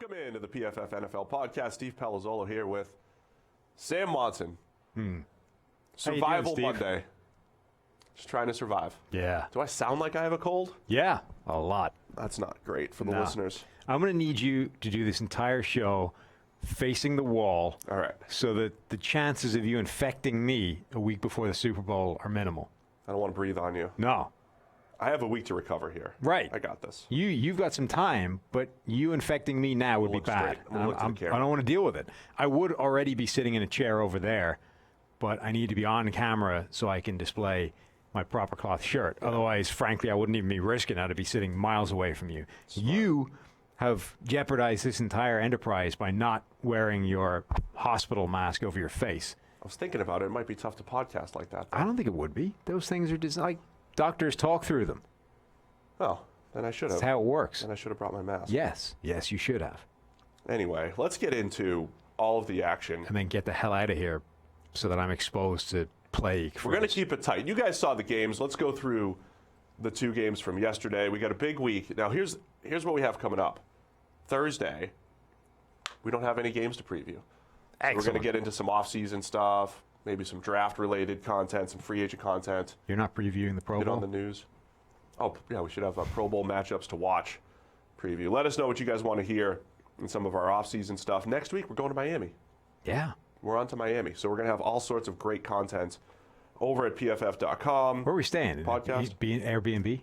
Welcome into the PFF NFL podcast. Steve Palazzolo here with Sam Monson. Survival doing, Steve? Monday. Just trying to survive. Yeah. Do I sound like I have a cold? Yeah, a lot. That's not great for the No. listeners. I'm going to need you to do this entire show facing the wall All right. so that the chances of you infecting me a week before the Super Bowl are minimal. I don't want to breathe on you. No. I have a week to recover here. Right. I got this. You've got some time, but you infecting me now would be look bad. straight. I'm gonna look to the camera. I don't want to deal with it. I would already be sitting in a chair over there, but I need to be on camera so I can display my proper cloth shirt. Otherwise, frankly, I wouldn't even be risking it. I'd be sitting miles away from you. You have jeopardized this entire enterprise by not wearing your hospital mask over your face. I was thinking about it. It might be tough to podcast like that. I don't think it would be. Those things are just like doctors talk through them. Oh, then I should have. That's how it works. Then I should have brought my mask. Yes, you should have. Anyway, let's get into all of the action. And then get the hell out of here so that I'm exposed to plague. We're going to keep it tight. You guys saw the games. Let's go through the two games from yesterday. We got a big week. Now, here's what we have coming up. Thursday, we don't have any games to preview. So we're going to get into some off-season stuff, maybe some draft-related content, some free agent content. You're not previewing the Pro Get Bowl? on the news. Oh, yeah, we should have Pro Bowl matchups to watch preview. Let us know what you guys want to hear in some of our off-season stuff. Next week, we're going to Miami. Yeah. We're on to Miami. So we're going to have all sorts of great content over at PFF.com. Where are we staying? Podcast? Airbnb?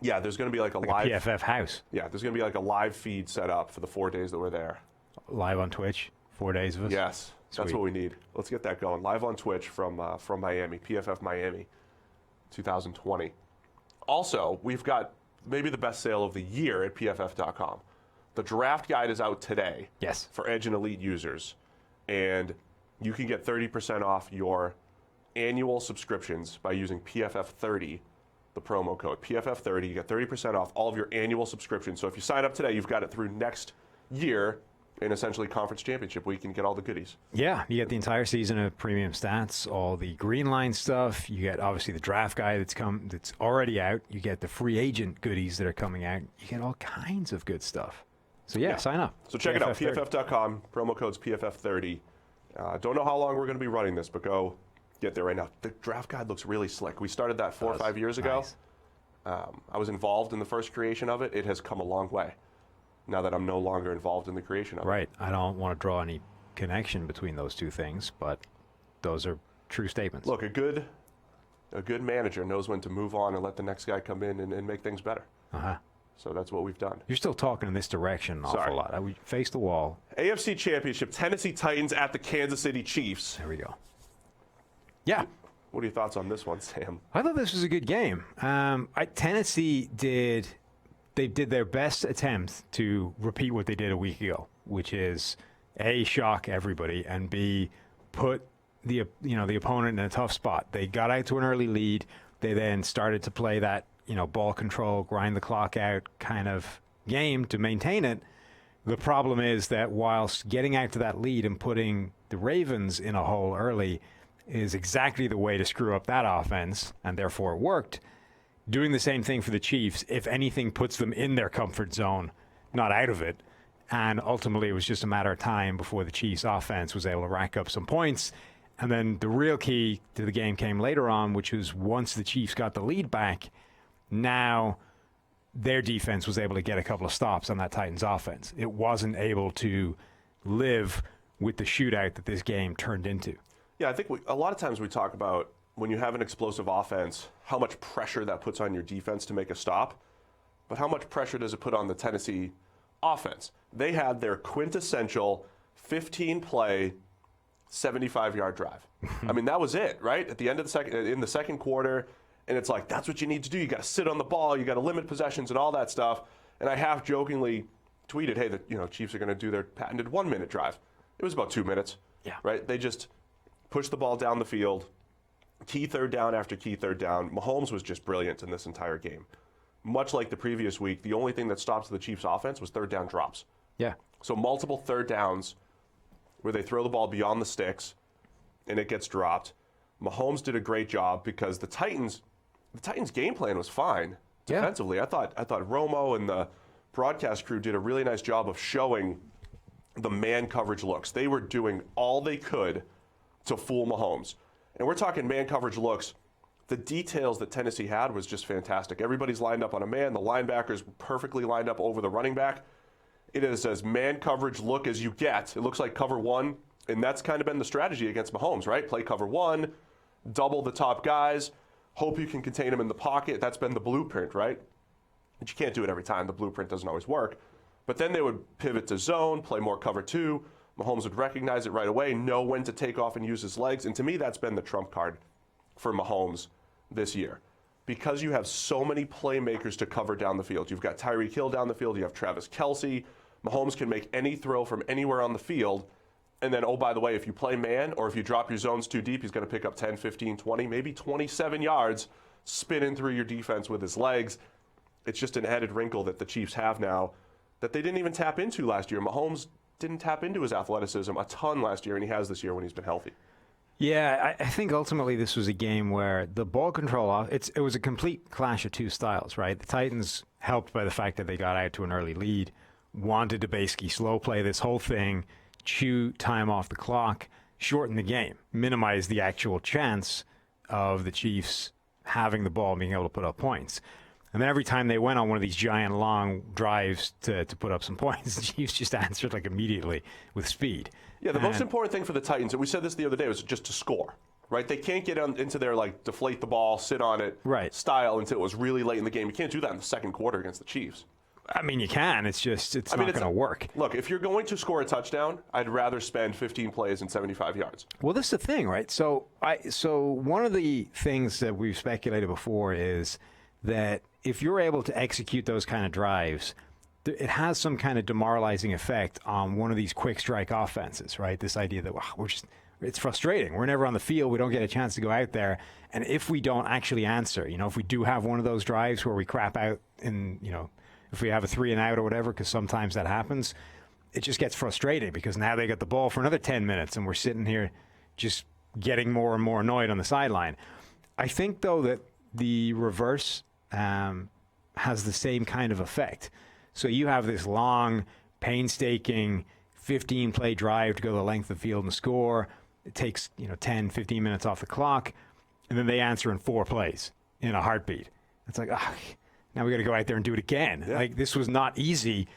Yeah, there's going to be like a Like live a PFF house. Yeah, there's going to be like a live feed set up for the 4 days that we're there. Live on Twitch. 4 days of us. Yes, that's Sweet. what we need. Let's get that going. Live on Twitch from Miami, PFF Miami 2020. Also, we've got maybe the best sale of the year at PFF.com. The draft guide is out today. Yes. For Edge and Elite users. And you can get 30% off your annual subscriptions by using PFF30, the promo code. PFF30, you get 30% off all of your annual subscriptions. So if you sign up today, you've got it through next year in essentially conference championship week and get all the goodies. Yeah, you get the entire season of premium stats, all the green line stuff. You get obviously the draft guide that's already out. You get the free agent goodies that are coming out. You get all kinds of good stuff. So yeah. Sign up. So check it out, PFF30. PFF.com, promo code's PFF30. Don't know how long we're going to be running this, but go get there right now. The draft guide looks really slick. We started that 4 or 5 years ago. Nice. I was involved in the first creation of it. It has come a long way now that I'm no longer involved in the creation of it. Right. I don't want to draw any connection between those two things, but those are true statements. Look, a good manager knows when to move on and let the next guy come in and make things better. Uh-huh. So that's what we've done. You're still talking in this direction an awful lot. We face the wall. AFC Championship, Tennessee Titans at the Kansas City Chiefs. There we go. Yeah. What are your thoughts on this one, Sam? I thought this was a good game. Tennessee did their best attempt to repeat what they did a week ago, which is A, shock everybody, and B, put the opponent in a tough spot. They got out to an early lead. They then started to play that ball control, grind the clock out kind of game to maintain it. The problem is that whilst getting out to that lead and putting the Ravens in a hole early is exactly the way to screw up that offense, and therefore it worked. Doing the same thing for the Chiefs, if anything, puts them in their comfort zone, not out of it. And ultimately, it was just a matter of time before the Chiefs' offense was able to rack up some points. And then the real key to the game came later on, which was once the Chiefs got the lead back, now their defense was able to get a couple of stops on that Titans offense. It wasn't able to live with the shootout that this game turned into. Yeah, I think a lot of times we talk about when you have an explosive offense, how much pressure that puts on your defense to make a stop, but how much pressure does it put on the Tennessee offense? They had their quintessential 15-play, 75-yard drive. I mean, that was it, right? At the end of the second quarter, and it's like, that's what you need to do. You got to sit on the ball, you got to limit possessions and all that stuff. And I half jokingly tweeted, hey, the Chiefs are going to do their patented 1-minute drive. It was about 2 minutes. Yeah. Right? They just pushed the ball down the field. Key third down after key third down. Mahomes was just brilliant in this entire game. Much like the previous week, the only thing that stops the Chiefs' offense was third down drops. Yeah. So multiple third downs where they throw the ball beyond the sticks and it gets dropped. Mahomes did a great job because the Titans game plan was fine defensively. Yeah. I thought Romo and broadcast crew did a really nice job of showing the man coverage looks. They were doing all they could to fool Mahomes. And we're talking man coverage looks. The details that Tennessee had was just fantastic. Everybody's lined up on a man. The linebackers perfectly lined up over the running back. It is as man coverage look as you get. It looks like cover one, and that's kind of been the strategy against Mahomes, right? Play cover one, double the top guys, hope you can contain them in the pocket. That's been the blueprint, right? But you can't do it every time. The blueprint doesn't always work. But then they would pivot to zone, play more cover two. Mahomes would recognize it right away, know when to take off and use his legs. And to me, that's been the trump card for Mahomes this year. Because you have so many playmakers to cover down the field. You've got Tyreek Hill down the field. You have Travis Kelce. Mahomes can make any throw from anywhere on the field. And then, oh, by the way, if you play man or if you drop your zones too deep, he's going to pick up 10, 15, 20, maybe 27 yards spinning through your defense with his legs. It's just an added wrinkle that the Chiefs have now that they didn't even tap into last year. Mahomes didn't tap into his athleticism a ton last year, and he has this year when he's been healthy. Yeah, I think ultimately this was a game where the ball control, it was a complete clash of two styles, right? The Titans, helped by the fact that they got out to an early lead, wanted to basically slow play this whole thing, chew time off the clock, shorten the game, minimize the actual chance of the Chiefs having the ball and being able to put up points. And then every time they went on one of these giant long drives to put up some points, the Chiefs just answered like immediately with speed. Yeah, the most important thing for the Titans, and we said this the other day, was just to score, right? They can't get into their like deflate the ball, sit on it style until it was really late in the game. You can't do that in the second quarter against the Chiefs. I mean, you can. It's just not going to work. Look, if you're going to score a touchdown, I'd rather spend 15 plays and 75 yards. Well, this is the thing, right? So one of the things that we've speculated before is that if you're able to execute those kind of drives, it has some kind of demoralizing effect on one of these quick strike offenses, right? This idea that it's frustrating. We're never on the field. We don't get a chance to go out there. And if we don't actually answer, if we do have one of those drives where we crap out in, if we have a 3 and out or whatever, because sometimes that happens, it just gets frustrating because now they get the ball for another 10 minutes and we're sitting here just getting more and more annoyed on the sideline. I think, though, that the reverse has the same kind of effect. So you have this long, painstaking 15-play drive to go the length of the field and score. It takes 10, 15 minutes off the clock, and then they answer in 4 plays in a heartbeat. It's like, now we got to go out there and do it again. Yeah. Like, this was not easy.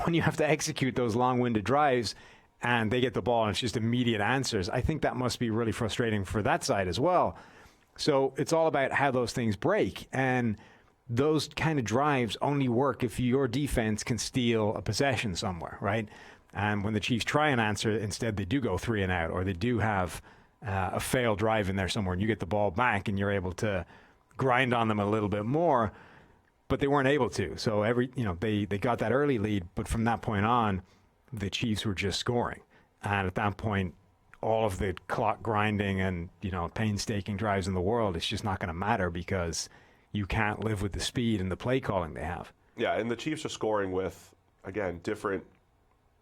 When you have to execute those long-winded drives and they get the ball and it's just immediate answers, I think that must be really frustrating for that side as well. So it's all about how those things break. And those kind of drives only work if your defense can steal a possession somewhere, right? And when the Chiefs try and answer, instead they do go 3 and out, or they do have a failed drive in there somewhere, and you get the ball back and you're able to grind on them a little bit more, but they weren't able to. So they got that early lead, but from that point on, the Chiefs were just scoring. And at that point, all of the clock grinding and painstaking drives in the world, it's just not going to matter because you can't live with the speed and the play calling they have. Yeah, and the Chiefs are scoring with, again, different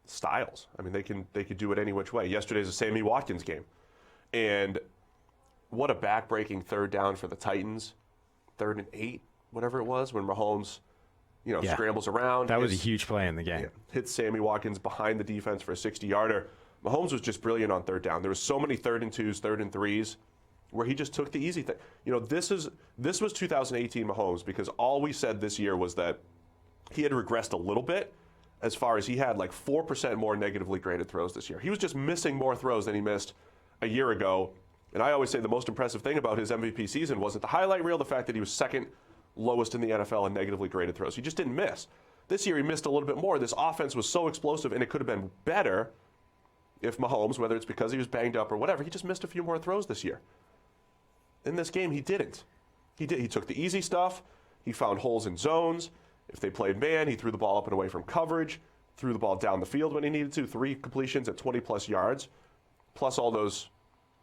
styles. I mean, they could do it any which way. Yesterday's a Sammy Watkins game. And what a back-breaking third down for the Titans. 3rd and 8, whatever it was, when Mahomes, scrambles around. That was a huge play in the game. Yeah, hits Sammy Watkins behind the defense for a 60-yarder. Mahomes was just brilliant on third down. There was so many 3rd and 2s, 3rd and 3s, where he just took the easy thing. This was 2018 Mahomes, because all we said this year was that he had regressed a little bit as far as he had like 4% more negatively graded throws this year. He was just missing more throws than he missed a year ago. And I always say the most impressive thing about his MVP season wasn't the highlight reel, the fact that he was second lowest in the NFL in negatively graded throws. He just didn't miss. This year he missed a little bit more. This offense was so explosive, and it could have been better if Mahomes, whether it's because he was banged up or whatever, he just missed a few more throws this year. In this game, he didn't. He took the easy stuff. He found holes in zones. If they played man, he threw the ball up and away from coverage, threw the ball down the field when he needed to, 3 completions at 20-plus yards, plus all those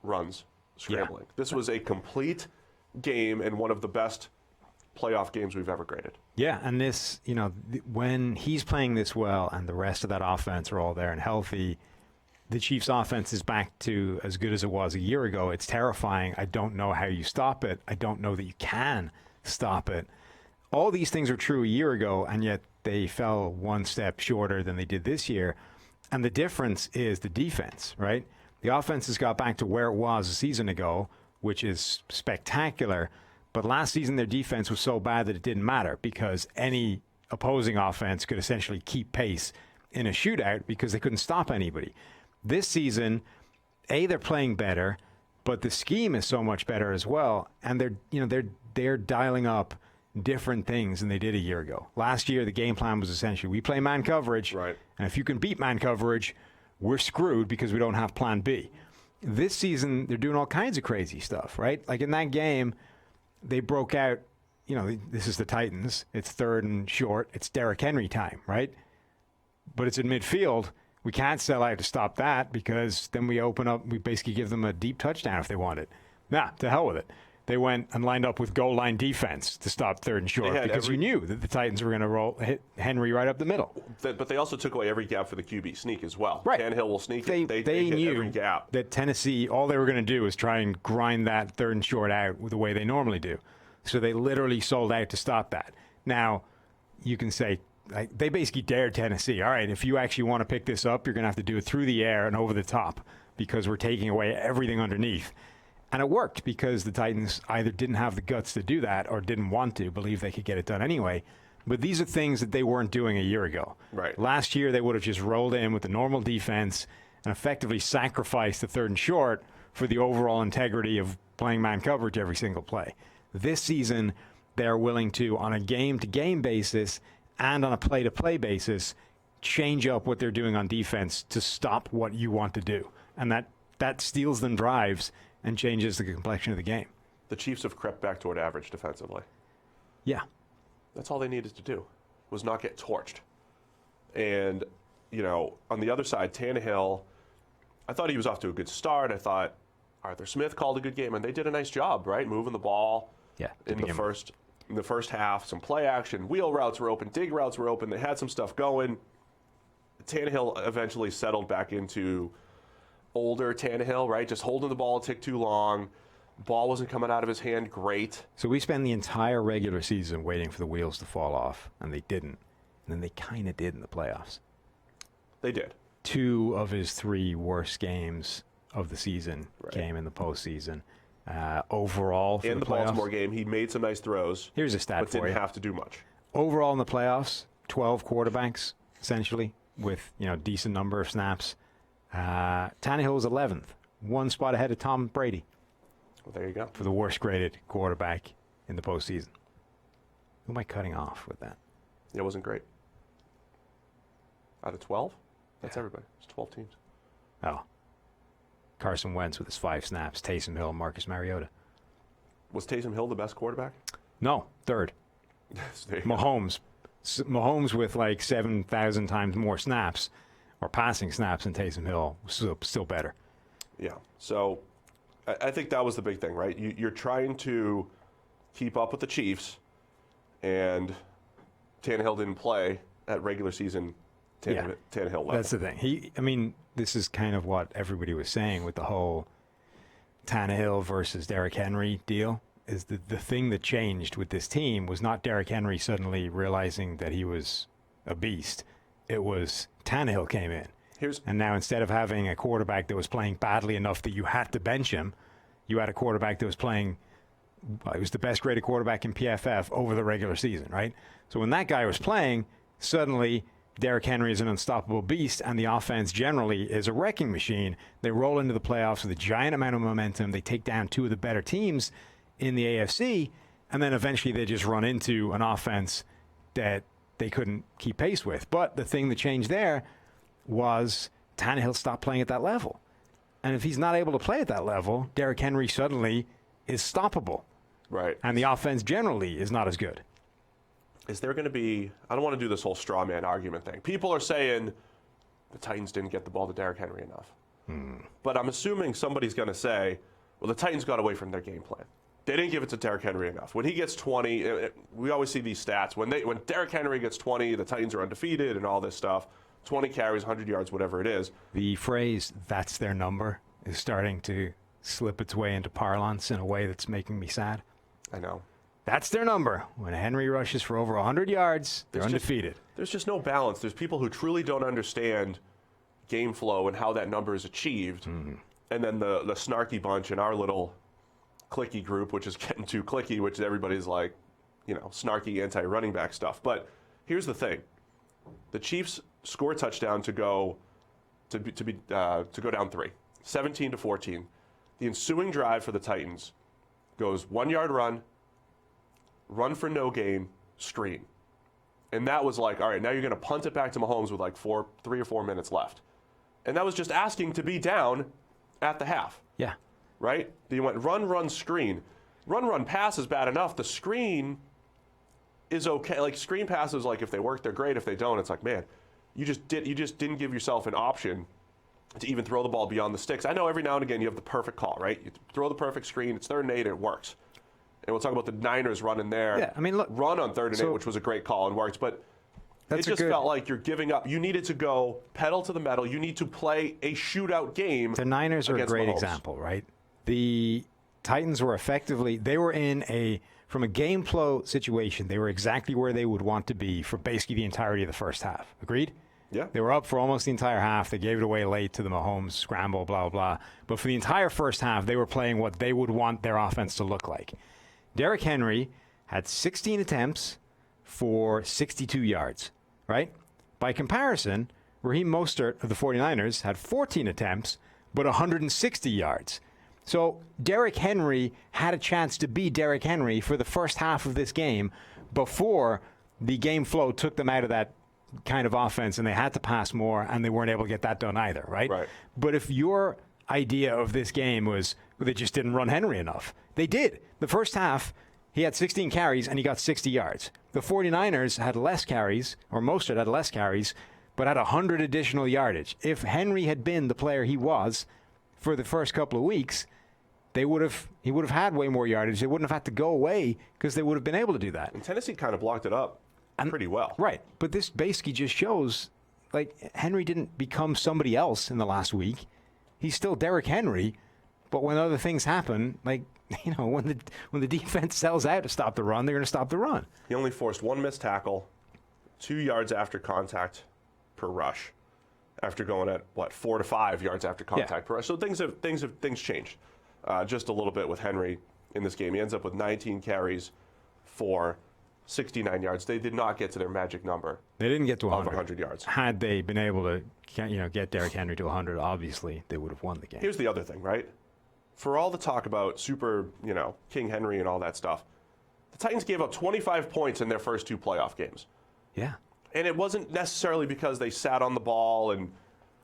runs scrambling. Yeah. This was a complete game and one of the best playoff games we've ever graded. Yeah, and this, when he's playing this well and the rest of that offense are all there and healthy, the Chiefs' offense is back to as good as it was a year ago. It's terrifying. I don't know how you stop it. I don't know that you can stop it. All these things are true a year ago, and yet they fell one step shorter than they did this year. And the difference is the defense, right? The offense has got back to where it was a season ago, which is spectacular. But last season, their defense was so bad that it didn't matter because any opposing offense could essentially keep pace in a shootout because they couldn't stop anybody. This season, they're playing better, but the scheme is so much better as well. And they're dialing up different things than they did a year ago. Last year, the game plan was essentially we play man coverage, right, and if you can beat man coverage, we're screwed because we don't have plan B. This season, they're doing all kinds of crazy stuff, right? Like in that game, they broke out, this is the Titans. It's third and short. It's Derrick Henry time, right? But it's in midfield. We can't sell out to stop that because then we basically give them a deep touchdown if they want it. Nah, to hell with it. They went and lined up with goal line defense to stop third and short because you knew that the Titans were going to hit Henry right up the middle. But they also took away every gap for the QB sneak as well. Right. Tannehill will sneak. They hit knew every gap. that Tennessee, all they were going to do was try and grind that third and short out the way they normally do. So they literally sold out to stop that. Now, you can say, they basically dared Tennessee. All right, if you actually want to pick this up, you're going to have to do it through the air and over the top because we're taking away everything underneath. And it worked because the Titans either didn't have the guts to do that or didn't want to, believe they could get it done anyway. But these are things that they weren't doing a year ago. Right. Last year, they would have just rolled in with the normal defense and effectively sacrificed the third and short for the overall integrity of playing man coverage every single play. This season, they're willing to, on a game-to-game basis and on a play-to-play basis, change up what they're doing on defense to stop what you want to do. And that steals them drives and changes the complexion of the game. The Chiefs have crept back toward average defensively. Yeah. That's all they needed to do, was not get torched. And, on the other side, Tannehill, I thought he was off to a good start. I thought Arthur Smith called a good game, and they did a nice job, right? Moving the ball in the first half. Some play action. Wheel routes were open. Dig routes were open. They had some stuff going. Tannehill eventually settled back into older Tannehill, right? Just holding the ball a tick too long. Ball wasn't coming out of his hand great. So we spent the entire regular season waiting for the wheels to fall off, and they didn't. And then they kind of did in the playoffs. They did. 2 of his 3 worst games of the season came in the postseason. Overall, for in the playoffs, Baltimore game, he made some nice throws. Here's a stat but for you. didn't have to do much. Overall in the playoffs, 12 quarterbacks, essentially, with decent number of snaps. Tannehill was 11th, 1 spot ahead of Tom Brady. Well, there you go. For the worst graded quarterback in the postseason. Who am I cutting off with that? It wasn't great. Out of 12? That's everybody. It's 12 teams. Oh. Carson Wentz with his 5 snaps, Taysom Hill, Marcus Mariota. Was Taysom Hill the best quarterback? No, 3rd. Mahomes with like 7,000 times more snaps or passing snaps than Taysom Hill was still better. Yeah. So I think that was the big thing, right? You're trying to keep up with the Chiefs, and Tannehill didn't play at regular season Tannehill level. That's the thing. This is kind of what everybody was saying with the whole Tannehill versus Derrick Henry deal. Is the thing that changed with this team was not Derrick Henry suddenly realizing that he was a beast. It was Tannehill came in. And now instead of having a quarterback that was playing badly enough that you had to bench him, you had a quarterback that was playing, he was the best graded quarterback in PFF over the regular season, right? So when that guy was playing, suddenly Derrick Henry is an unstoppable beast, and the offense generally is a wrecking machine. They roll into the playoffs with a giant amount of momentum. They take down 2 of the better teams in the AFC, and then eventually they just run into an offense that they couldn't keep pace with. But the thing that changed there was Tannehill stopped playing at that level. And if he's not able to play at that level, Derrick Henry suddenly is stoppable. Right. And the offense generally is not as good. Is there going to be, I don't want to do this whole straw man argument thing. People are saying the Titans didn't get the ball to Derrick Henry enough. But I'm assuming somebody's going to say, well, the Titans got away from their game plan. They didn't give it to Derrick Henry enough. When he gets 20, we always see these stats. When Derrick Henry gets 20, the Titans are undefeated and all this stuff. 20 carries, 100 yards, whatever it is. The phrase, that's their number, is starting to slip its way into parlance in a way that's making me sad. I know. That's their number. When Henry rushes for over 100 yards, they're undefeated. There's just no balance. There's people who truly don't understand game flow and how that number is achieved. Mm-hmm. And then the snarky bunch in our little clicky group, which is getting too clicky, which everybody's like, snarky anti-running back stuff. But here's the thing. The Chiefs score a touchdown to go down 3, 17-14. The ensuing drive for the Titans goes 1 yard run for no gain, screen. And that was like, all right, now you're going to punt it back to Mahomes with like 3 or 4 minutes left. And that was just asking to be down at the half. Yeah. Right? You went run, screen. Run, pass is bad enough. The screen is okay. Like screen passes, like if they work, they're great. If they don't, it's like, man, you just didn't give yourself an option to even throw the ball beyond the sticks. I know every now and again you have the perfect call, right? You throw the perfect screen, it's 3rd and 8, it works. And we'll talk about the Niners running there. Yeah, I mean, look. Run on 3rd and 8, which was a great call and worked. But it just felt like you're giving up. You needed to go pedal to the metal. You need to play a shootout game. The Niners are a great Mahomes. example, right? The Titans were from a game flow situation, they were exactly where they would want to be for basically the entirety of the first half. Agreed? Yeah. They were up for almost the entire half. They gave it away late to the Mahomes scramble, blah, blah. But for the entire first half, they were playing what they would want their offense to look like. Derrick Henry had 16 attempts for 62 yards, right? By comparison, Raheem Mostert of the 49ers had 14 attempts, but 160 yards. So Derrick Henry had a chance to be Derrick Henry for the first half of this game before the game flow took them out of that kind of offense and they had to pass more and they weren't able to get that done either, right? Right. But if your idea of this game was they just didn't run Henry enough, they did. The first half, he had 16 carries and he got 60 yards. The 49ers had less carries, or Mostert had less carries, but had 100 additional yardage. If Henry had been the player he was for the first couple of weeks, he would have had way more yardage. They wouldn't have had to go away because they would have been able to do that. And Tennessee kind of blocked it up pretty well. Right. But this basically just shows, like, Henry didn't become somebody else in the last week. He's still Derrick Henry, but when other things happen, like, when the defense sells out to stop the run, they're going to stop the run. He only forced 1 missed tackle, 2 yards after contact per rush, after going at 4 to 5 yards after contact per rush. So things changed just a little bit with Henry in this game. He ends up with 19 carries for 69 yards. They did not get to their magic number. They didn't get to 100 yards. Had they been able to, get Derrick Henry to 100, obviously they would have won the game. Here's the other thing, right? For all the talk about King Henry and all that stuff, the Titans gave up 25 points in their first 2 playoff games. Yeah. And it wasn't necessarily because they sat on the ball and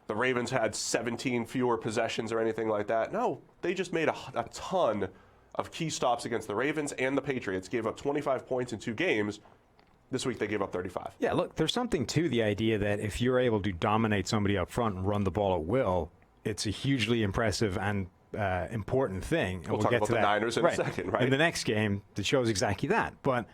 the Ravens had 17 fewer possessions or anything like that. No, they just made a ton of key stops against the Ravens and the Patriots, gave up 25 points in 2 games. This week they gave up 35. Yeah, look, there's something to the idea that if you're able to dominate somebody up front and run the ball at will, it's a hugely impressive and important thing. And we'll talk get about to the that. Niners in a second, right? In the next game, that shows exactly that. But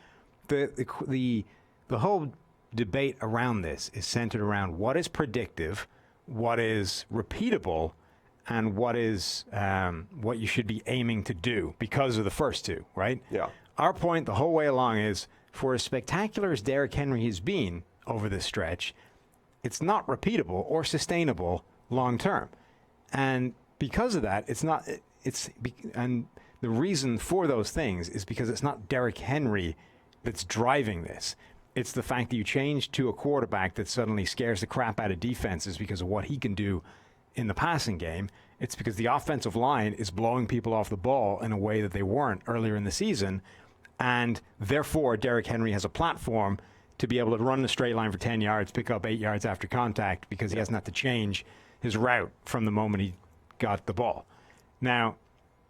the whole debate around this is centered around what is predictive, what is repeatable, and what is what you should be aiming to do because of the first 2, right? Yeah. Our point the whole way along is, for as spectacular as Derrick Henry has been over this stretch, it's not repeatable or sustainable long term. And because of that, and the reason for those things is because it's not Derrick Henry that's driving this. It's the fact that you change to a quarterback that suddenly scares the crap out of defenses because of what he can do in the passing game. It's because the offensive line is blowing people off the ball in a way that they weren't earlier in the season. And therefore, Derrick Henry has a platform to be able to run the straight line for 10 yards, pick up 8 yards after contact because he hasn't had to change his route from the moment he got the ball. Now,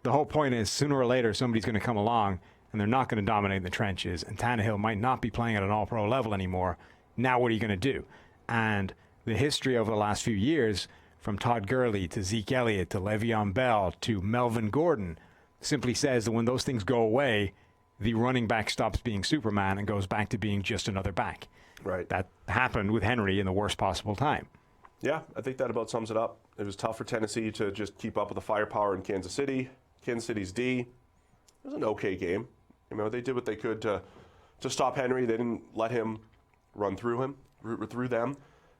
the whole point is sooner or later somebody's going to come along and they're not going to dominate in the trenches, and Tannehill might not be playing at an all-pro level anymore. Now what are you going to do? And the history over the last few years, from Todd Gurley to Zeke Elliott to Le'Veon Bell to Melvin Gordon, simply says that when those things go away, the running back stops being Superman and goes back to being just another back. Right. That happened with Henry in the worst possible time. Yeah, I think that about sums it up. It was tough for Tennessee to just keep up with the firepower in Kansas City. Kansas City's D, it was an okay game. You know, they did what they could to stop Henry. They didn't let him run through them.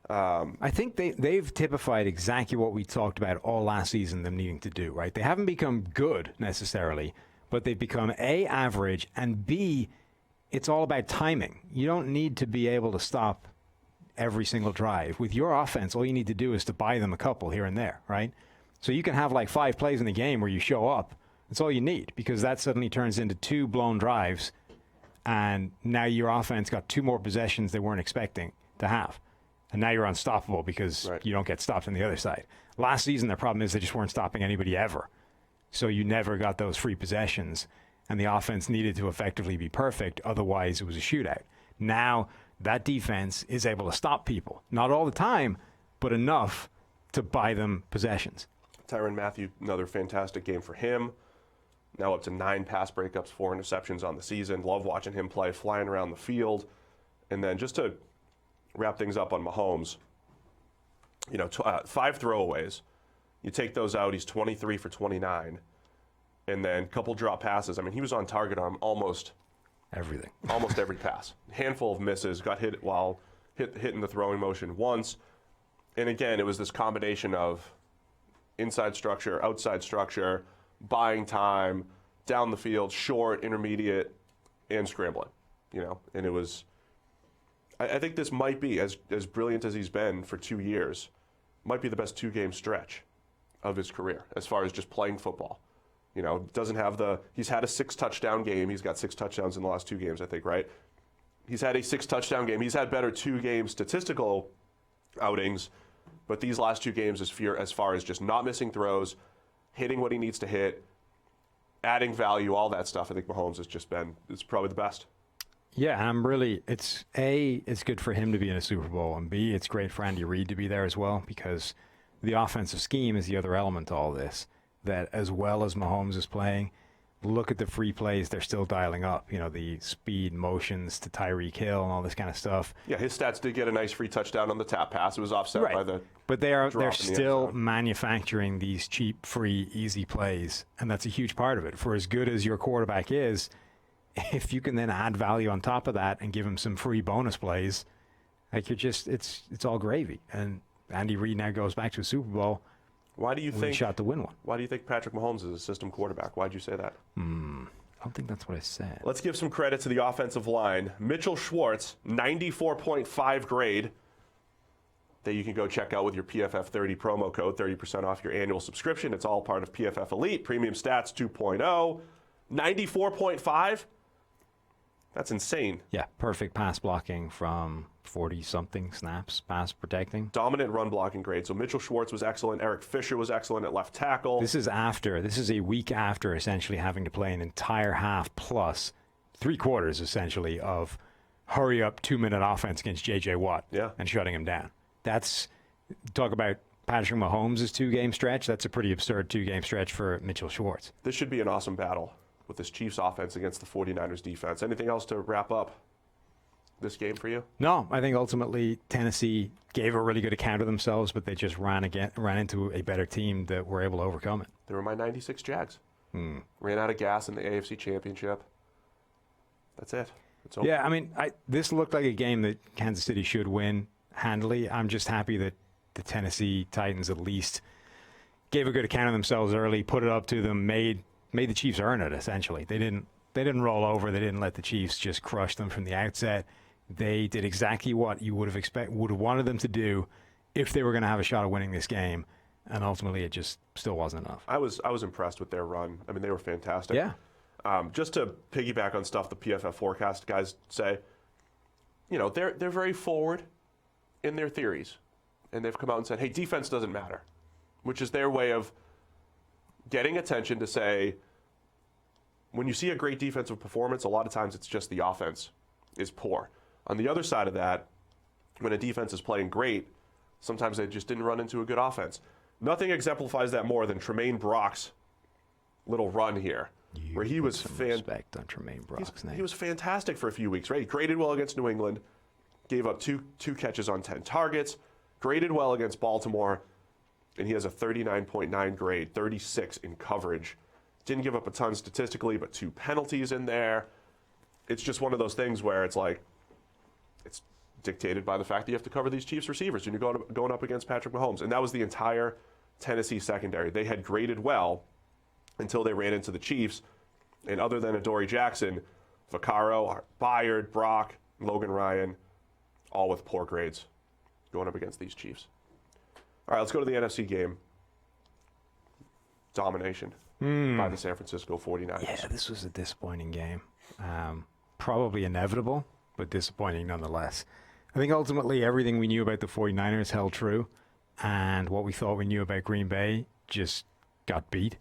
I think they've typified exactly what we talked about all last season, them needing to do, right? They haven't become good necessarily, but they've become A, average, and B, it's all about timing. You don't need to be able to stop every single drive. With your offense, all you need to do is to buy them a couple here and there, right? So you can have like 5 plays in the game where you show up. That's all you need, because that suddenly turns into 2 blown drives, and now your offense got 2 more possessions they weren't expecting to have. And now you're unstoppable because you don't get stopped on the other side. Last season, their problem is they just weren't stopping anybody ever. So you never got those free possessions, and the offense needed to effectively be perfect. Otherwise, it was a shootout. Now that defense is able to stop people. Not all the time, but enough to buy them possessions. Tyrann Mathieu, another fantastic game for him. Now up to 9 pass breakups, 4 interceptions on the season. Love watching him play, flying around the field. And then just to wrap things up on Mahomes, 5 throwaways. You take those out, he's 23 for 29. And then a couple drop passes. I mean, he was on target on almost everything. Almost every pass. Handful of misses, got hit while hitting the throwing motion once. And again, it was this combination of inside structure, outside structure, buying time, down the field, short, intermediate, and scrambling. And it was, I think this might be, as brilliant as he's been for 2 years, might be the best 2-game stretch of his career as far as just playing football. Doesn't have he's had a 6-touchdown game. He's got 6 touchdowns in the last 2 games, I think, right? He's had a 6-touchdown game. He's had better 2-game statistical outings, but these last 2 games, as far as just not missing throws, hitting what he needs to hit, adding value, all that stuff, I think Mahomes has just been, it's probably the best. Yeah, it's A, it's good for him to be in a Super Bowl, and B, it's great for Andy Reid to be there as well, because the offensive scheme is the other element to all this, that as well as Mahomes is playing, look at the free plays they're still dialing up, the speed motions to Tyreek Hill and all this kind of stuff. Yeah, his stats did get a nice free touchdown on the tap pass. It was offset by the But they're still manufacturing these cheap, free, easy plays, and that's a huge part of it. For as good as your quarterback is, if you can then add value on top of that and give him some free bonus plays, like it's all gravy. And Andy Reid now goes back to a Super Bowl. Why do you think shot to win one? Why do you think Patrick Mahomes is a system quarterback? Why'd you say that? I don't think that's what I said. Let's give some credit to the offensive line. Mitchell Schwartz, 94.5 grade, that you can go check out with your PFF 30 promo code, 30% off your annual subscription. It's all part of PFF Elite, Premium Stats 2.0. 94.5? That's insane. Yeah, perfect pass blocking from 40-something snaps, pass protecting. Dominant run blocking grade. So Mitchell Schwartz was excellent. Eric Fisher was excellent at left tackle. This is a week after essentially having to play an entire half plus 3 quarters essentially of hurry up 2-minute offense against J.J. Watt and shutting him down. Talk about Patrick Mahomes' 2-game stretch. That's a pretty absurd 2-game stretch for Mitchell Schwartz. This should be an awesome battle with this Chiefs offense against the 49ers defense. Anything else to wrap up this game for you? No, I think ultimately Tennessee gave a really good account of themselves, but they just ran into a better team that were able to overcome it. They were my 96 Jags. Ran out of gas in the AFC Championship. That's it. It's over. Yeah, I mean, this looked like a game that Kansas City should win handily. I'm just happy that the Tennessee Titans at least gave a good account of themselves early, put it up to them, made the Chiefs earn it, essentially. They didn't roll over. They didn't let the Chiefs just crush them from the outset. They did exactly what you would have wanted them to do if they were going to have a shot at winning this game, and ultimately it just still wasn't enough. I was impressed with their run. I mean, they were fantastic. Yeah. Just to piggyback on stuff the PFF forecast guys say, they're very forward in their theories, and they've come out and said, hey, defense doesn't matter, which is their way of getting attention to say, when you see a great defensive performance, a lot of times it's just the offense is poor. On the other side of that, when a defense is playing great, sometimes they just didn't run into a good offense. Nothing exemplifies that more than Tremaine Brock's little run here, where he was respect on Tremaine Brock's name. He was fantastic for a few weeks, right? He graded well against New England, gave up two catches on 10 targets, graded well against Baltimore, and he has a 39.9 grade, 36 in coverage. Didn't give up a ton statistically, but 2 penalties in there. it's just one of those things where it's like, it's dictated by the fact that you have to cover these Chiefs receivers and you're going up against Patrick Mahomes. And that was the entire Tennessee secondary. They had graded well until they ran into the Chiefs. And other than Adoree Jackson, Vaccaro, Byard, Brock, Logan Ryan, all with poor grades going up against these Chiefs. All right, let's go to the NFC game. Domination by the San Francisco 49ers. Yeah, this was a disappointing game. Probably inevitable, but disappointing nonetheless. I think ultimately everything we knew about the 49ers held true, and what we thought we knew about Green Bay just got beat.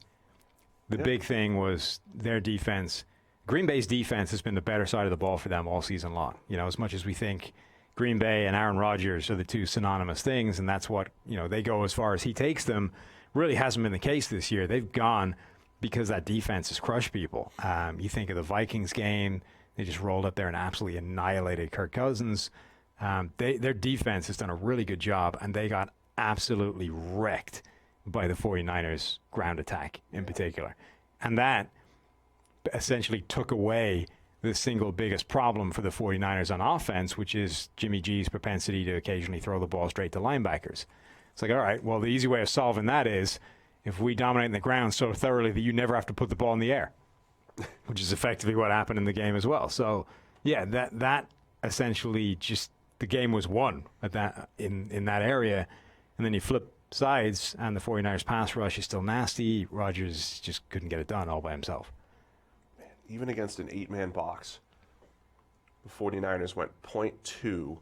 The big thing was their defense. Green Bay's defense has been the better side of the ball for them all season long. You know, as much as we think Green Bay and Aaron Rodgers are the two synonymous things, and that's what, you know, they go as far as he takes them, really hasn't been the case this year. They've gone because that defense has crushed people. You think of the Vikings game, they just rolled up there and absolutely annihilated Kirk Cousins. Their defense has done a really good job, and they got absolutely wrecked by the 49ers ground attack in particular. And that essentially took away the single biggest problem for the 49ers on offense, which is Jimmy G's propensity to occasionally throw the ball straight to linebackers. It's like, all right, well, the easy way of solving that is if we dominate in the ground so thoroughly that you never have to put the ball in the air, which is effectively what happened in the game as well. So, yeah, that essentially just the game was won at that in that area. And then you flip sides, and the 49ers pass rush is still nasty. Rodgers just couldn't get it done all by himself. Man, even against an 8-man box, the 49ers went 0.2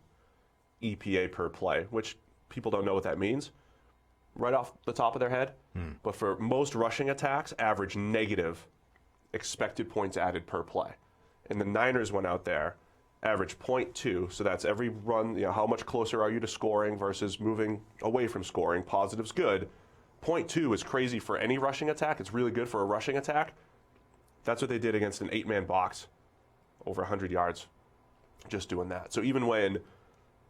EPA per play, which people don't know what that means right off the top of their head. But for most rushing attacks, average negative expected points added per play. And the Niners went out there, average 0.2, so that's every run, you know, how much closer are you to scoring versus moving away from scoring. Positive's good. 0.2 is crazy for any rushing attack. It's really good for a rushing attack. That's what they did against an 8-man box, over 100 yards, just doing that. So even when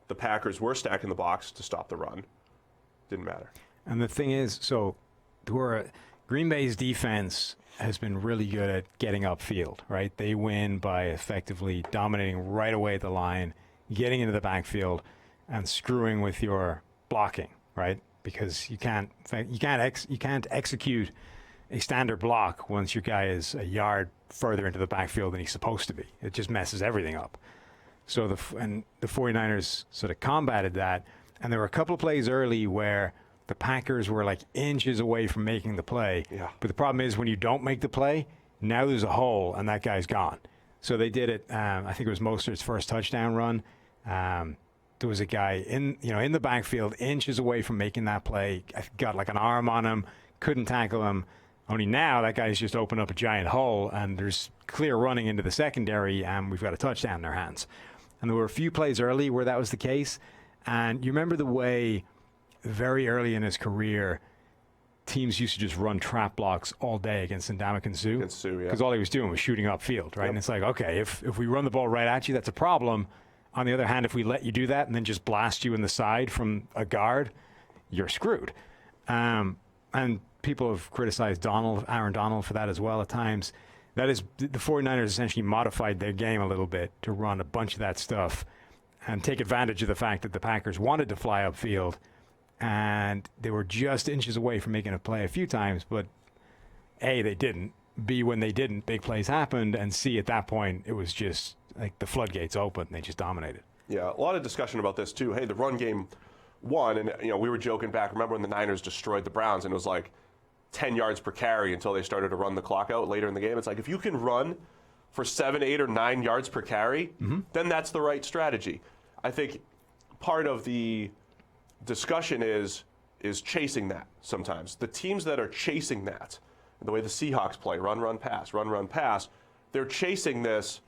the Packers were stacking the box to stop the run, didn't matter. And the thing is, so Green Bay's defense has been really good at getting upfield, right? They win by effectively dominating right away at the line, getting into the backfield, and screwing with your blocking, right? Because you can't execute a standard block once your guy is a yard further into the backfield than he's supposed to be. It just messes everything up. So the 49ers sort of combated that, and there were a couple of plays early where the Packers were like inches away from making the play. Yeah. But the problem is when you don't make the play, now there's a hole and that guy's gone. So they did it. I think it was Mostert's first touchdown run. There was a guy in the backfield, inches away from making that play. Got like an arm on him, couldn't tackle him. Only now that guy's just opened up a giant hole, and there's clear running into the secondary, and we've got a touchdown in their hands. And there were a few plays early where that was the case. And you remember the way very early in his career, teams used to just run trap blocks all day against Ndamukong Suh. Against Suh, yeah. Because all he was doing was shooting upfield, right? Yep. And it's like, okay, if we run the ball right at you, that's a problem. On the other hand, if we let you do that and then just blast you in the side from a guard, you're screwed. And people have criticized Aaron Donald for that as well at times. That is, the 49ers essentially modified their game a little bit to run a bunch of that stuff and take advantage of the fact that the Packers wanted to fly upfield, and they were just inches away from making a play a few times, but A, they didn't. B, when they didn't, big plays happened, and C, at that point, it was just like the floodgates opened and they just dominated. Yeah, a lot of discussion about this too. Hey, the run game won, and we were joking back. Remember when the Niners destroyed the Browns, and it was like 10 yards per carry until they started to run the clock out later in the game? It's like, if you can run for 7, 8, or 9 yards per carry, then that's the right strategy. I think part of the discussion is chasing that sometimes. The teams that are chasing that, the way the Seahawks play, run, pass, they're chasing this,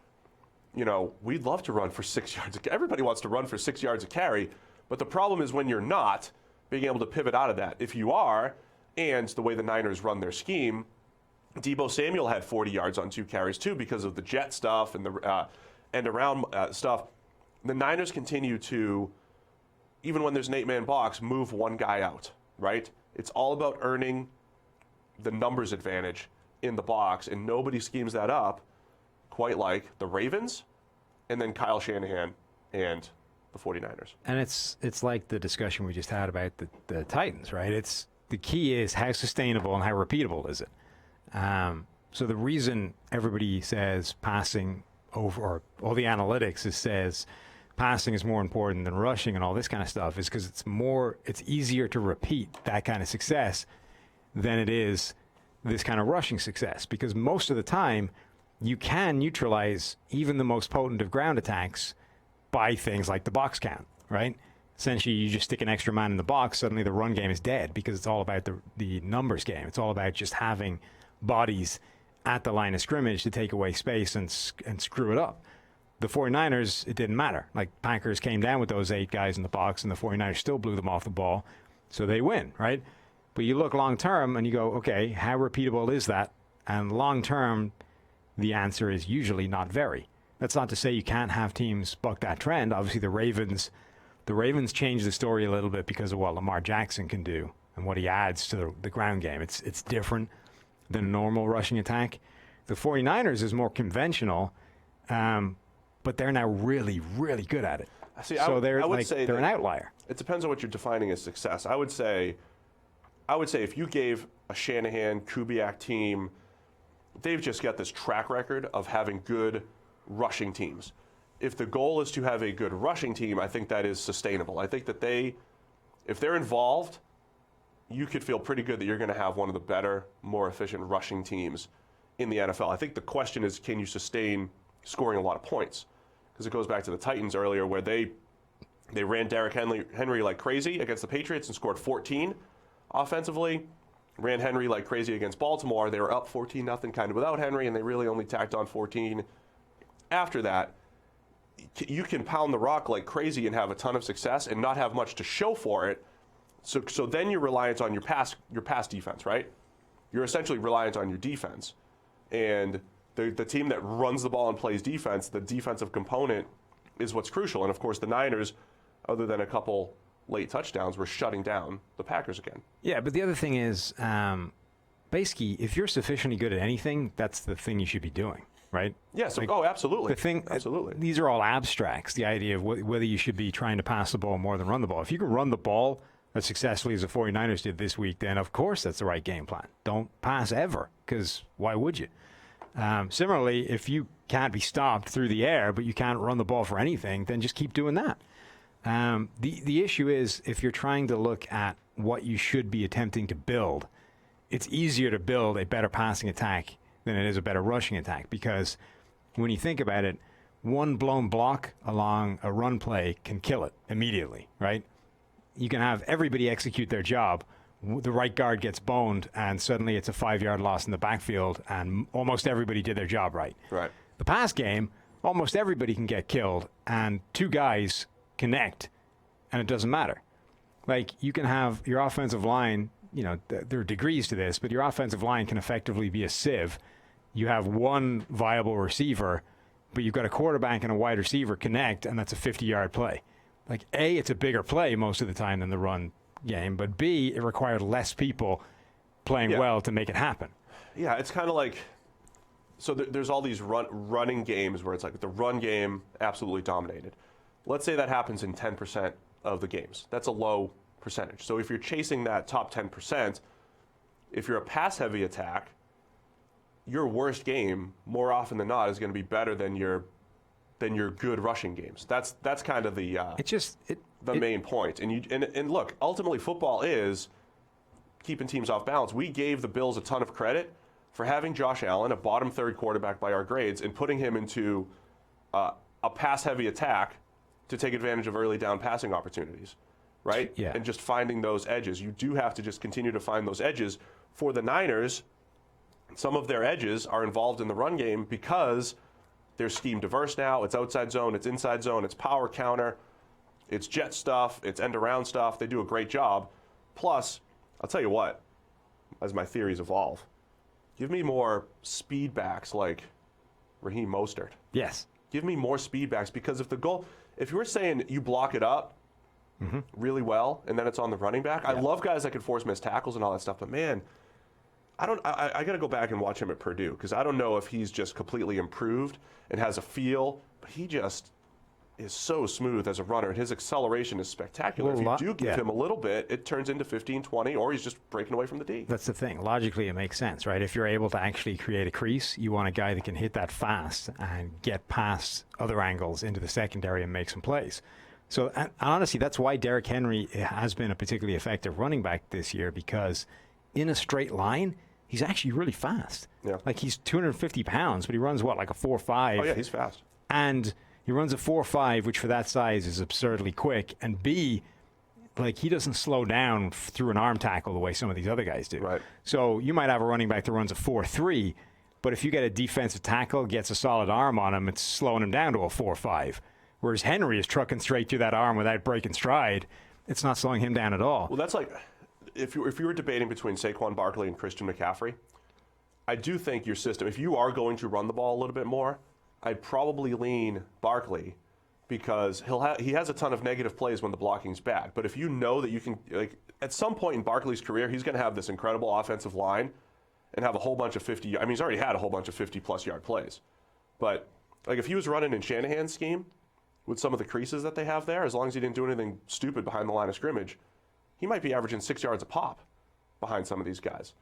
we'd love to run for 6 yards. Everybody wants to run for 6 yards a carry, but the problem is when you're not being able to pivot out of that. If you are, and the way the Niners run their scheme, Deebo Samuel had 40 yards on 2 carries too because of the jet stuff and the end around stuff. The Niners continue to, even when there's an 8-man box, move one guy out, right? It's all about earning the numbers advantage in the box, and nobody schemes that up quite like the Ravens and then Kyle Shanahan and the 49ers. And it's like the discussion we just had about the Titans, right? It's the key is how sustainable and how repeatable is it. So the reason everybody says passing over, or all the analytics says passing is more important than rushing and all this kind of stuff, is because it's easier to repeat that kind of success than it is this kind of rushing success. Because most of the time, you can neutralize even the most potent of ground attacks by things like the box count, right? Essentially, you just stick an extra man in the box, suddenly the run game is dead because it's all about the numbers game. It's all about just having bodies at the line of scrimmage to take away space and screw it up. The 49ers, it didn't matter. Like, Packers came down with those 8 guys in the box, and the 49ers still blew them off the ball, so they win, right? But you look long term and you go, okay, how repeatable is that? And long term, the answer is usually not very. That's not to say you can't have teams buck that trend. Obviously, the Ravens changed the story a little bit because of what Lamar Jackson can do and what he adds to the ground game. It's different than a normal rushing attack. The 49ers is more conventional, but they're now really, really good at it. See, so they're they're an outlier. It depends on what you're defining as success. I would say if you gave a Shanahan, Kubiak team, they've just got this track record of having good rushing teams. If the goal is to have a good rushing team, I think that is sustainable. I think that if they're involved, you could feel pretty good that you're going to have one of the better, more efficient rushing teams in the NFL. I think the question is, can you sustain scoring a lot of points? Because it goes back to the Titans earlier, where they ran Derrick Henry like crazy against the Patriots and scored 14 offensively. Ran Henry like crazy against Baltimore. They were up 14-0 kind of without Henry, and they really only tacked on 14 after that. You can pound the rock like crazy and have a ton of success and not have much to show for it. So then you're reliant on your pass defense, right? You're essentially reliant on your defense. And the team that runs the ball and plays defense, the defensive component is what's crucial. And of course, the Niners, other than a couple late touchdowns, were shutting down the Packers again. Yeah, but the other thing is, basically, if you're sufficiently good at anything, that's the thing you should be doing, right? Yeah, so, absolutely. Absolutely. These are all abstracts, the idea of whether you should be trying to pass the ball more than run the ball. If you can run the ball as successfully as the 49ers did this week, then of course that's the right game plan. Don't pass ever, because why would you? Similarly, if you can't be stopped through the air, but you can't run the ball for anything, then just keep doing that. The issue is, if you're trying to look at what you should be attempting to build, it's easier to build a better passing attack than it is a better rushing attack, because when you think about it, one blown block along a run play can kill it immediately, right? You can have everybody execute their job. The right guard gets boned, and suddenly it's a 5-yard loss in the backfield, and almost everybody did their job right. Right. The pass game, almost everybody can get killed, and 2 guys connect, and it doesn't matter. Like, you can have your offensive line, there are degrees to this, but your offensive line can effectively be a sieve. You have one viable receiver, but you've got a quarterback and a wide receiver connect, and that's a 50-yard play. Like, A, it's a bigger play most of the time than the run game, but B, it required less people playing well to make it happen. Yeah, it's kind of like, so there's all these running games where it's like the run game absolutely dominated. Let's say that happens in 10% of the games. That's a low percentage. So if you're chasing that top 10%, if you're a pass-heavy attack, your worst game, more often than not, is going to be better than your good rushing games. That's kind of the main point. And look, ultimately, football is keeping teams off balance. We gave the Bills a ton of credit for having Josh Allen, a bottom third quarterback by our grades, and putting him into a pass-heavy attack to take advantage of early down passing opportunities, right? Yeah. And just finding those edges. You do have to just continue to find those edges. For the Niners, some of their edges are involved in the run game because they're scheme diverse now. It's outside zone, it's inside zone, it's power counter, it's jet stuff, it's end around stuff. They do a great job. Plus, I'll tell you what, as my theories evolve, give me more speed backs like Raheem Mostert. Yes. Give me more speed backs, because if you were saying you block it up really well and then it's on the running back, I love guys that can force missed tackles and all that stuff, but man, I got to go back and watch him at Purdue because I don't know if he's just completely improved and has a feel, but he just is so smooth as a runner, and his acceleration is spectacular. Well, if you do give him a little bit, it turns into 15, 20, or he's just breaking away from the D. That's the thing. Logically, it makes sense, right? If you're able to actually create a crease, you want a guy that can hit that fast and get past other angles into the secondary and make some plays. So, and honestly, that's why Derrick Henry has been a particularly effective running back this year, because in a straight line, he's actually really fast. Yeah. Like, he's 250 pounds, but he runs, what, like a 4.5? Oh, yeah, he's fast. And he runs a 4.5, which for that size is absurdly quick. And B, like, he doesn't slow down through an arm tackle the way some of these other guys do. Right. So you might have a running back that runs a 4.3, but if you get a defensive tackle, gets a solid arm on him, it's slowing him down to a 4.5. Whereas Henry is trucking straight through that arm without breaking stride. It's not slowing him down at all. Well, that's like, if you were debating between Saquon Barkley and Christian McCaffrey, I do think your system, if you are going to run the ball a little bit more, I'd probably lean Barkley because he has a ton of negative plays when the blocking's bad. But if you know that you can, like, at some point in Barkley's career, he's going to have this incredible offensive line and have a whole bunch of 50. I mean, he's already had a whole bunch of 50-plus yard plays. But like, if he was running in Shanahan's scheme with some of the creases that they have there, as long as he didn't do anything stupid behind the line of scrimmage, he might be averaging 6 yards a pop behind some of these guys.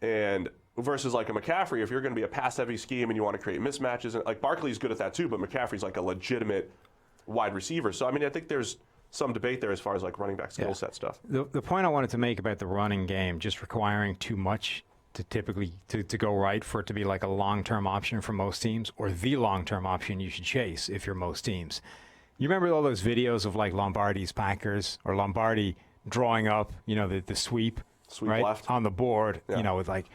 And versus like a McCaffrey, if you're going to be a pass-heavy scheme and you want to create mismatches, and like Barkley's good at that too, but McCaffrey's like a legitimate wide receiver. So I mean, I think there's some debate there as far as like running back skill set stuff. The point I wanted to make about the running game just requiring too much to typically to go right for it to be like a long-term option for most teams, or the long-term option you should chase if you're most teams. You remember all those videos of like Lombardi's Packers, or Lombardi drawing up, you know, the sweep right left on the board, yeah. You know, with like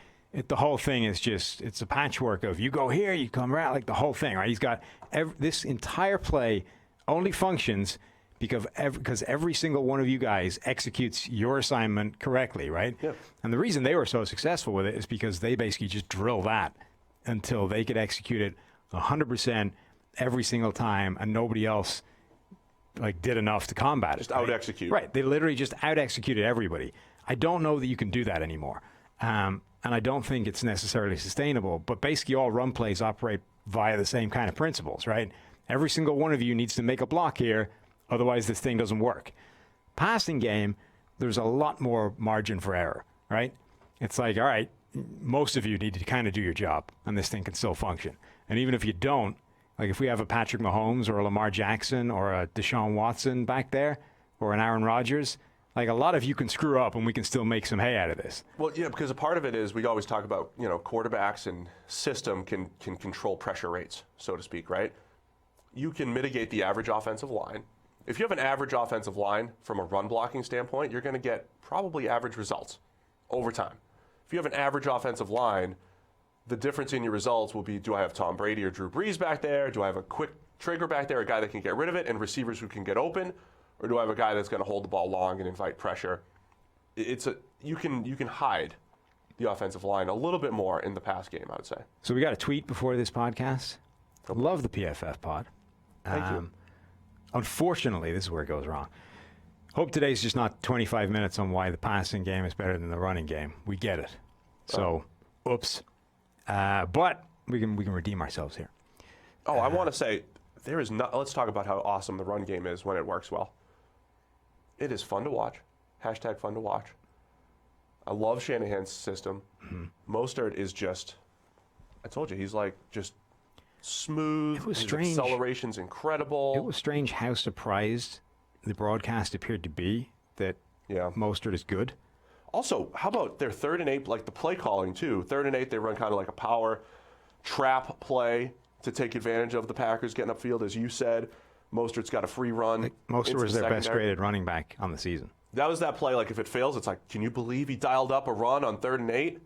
the whole thing is just, it's a patchwork of you go here, you come around, like the whole thing, right? He's got this entire play only functions because every single one of you guys executes your assignment correctly, right? Yeah. And the reason they were so successful with it is because they basically just drill that until they could execute it 100% every single time, and nobody else like did enough to combat it. Just out-execute. Right. They literally just out-executed everybody. I don't know that you can do that anymore. And I don't think it's necessarily sustainable, but basically all run plays operate via the same kind of principles, right? Every single one of you needs to make a block here, otherwise this thing doesn't work. Passing game, there's a lot more margin for error, right? It's like, all right, most of you need to kind of do your job, and this thing can still function. And even if you don't, like if we have a Patrick Mahomes or a Lamar Jackson or a Deshaun Watson back there, or an Aaron Rodgers, like a lot of you can screw up and we can still make some hay out of this. Well, yeah, because a part of it is we always talk about, you know, quarterbacks and system can control pressure rates, so to speak, right? You can mitigate the average offensive line. If you have an average offensive line from a run blocking standpoint, you're going to get probably average results over time. If you have an average offensive line, the difference in your results will be, do I have Tom Brady or Drew Brees back there? Do I have a quick trigger back there, a guy that can get rid of it, and receivers who can get open? Or do I have a guy that's going to hold the ball long and invite pressure? You can hide the offensive line a little bit more in the pass game, I would say. So we got a tweet before this podcast. Love the PFF pod. Thank you. Unfortunately, this is where it goes wrong. Hope today's just not 25 minutes on why the passing game is better than the running game. We get it. So, oops. But we can redeem ourselves here. Oh, I want to say, let's talk about how awesome the run game is when it works well. It is fun to watch. Hashtag fun to watch. I love Shanahan's system. Mm-hmm. Mostert is just, I told you, he's like just smooth. It was His strange. Acceleration's incredible. It was strange how surprised the broadcast appeared to be that Mostert is good. Also, how about their 3rd and 8, like the play calling too. 3rd and 8, they run kind of like a power trap play to take advantage of the Packers getting upfield, as you said. Mostert's got a free run. Mostert was their best graded running back on the season. That was that play, like if it fails, it's like, can you believe he dialed up a run on 3rd and 8?